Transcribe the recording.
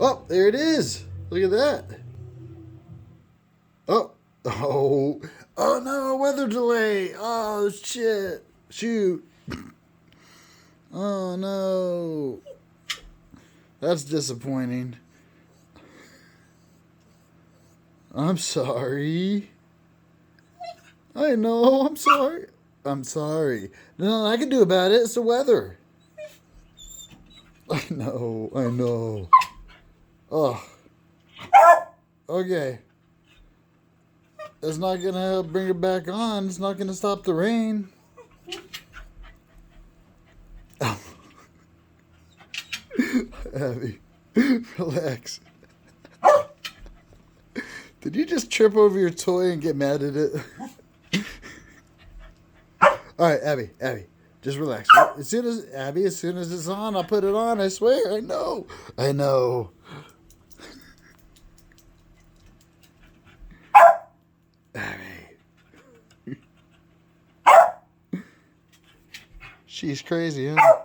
Oh, there it is. Look at that. Oh, oh, oh no, weather delay. Oh, shit. Shoot. Oh, no. That's disappointing. I'm sorry. I know, I'm sorry. I'm sorry. Nothing I can do about it. It's the weather. I know, I know. Oh, okay. It's not going to bring it back on. It's not going to stop the rain. Oh. Abby, relax. Did you just trip over your toy and get mad at it? All right, Abby, just relax. As soon as it's on, I'll put it on. I swear, I know. Abby. She's crazy, huh?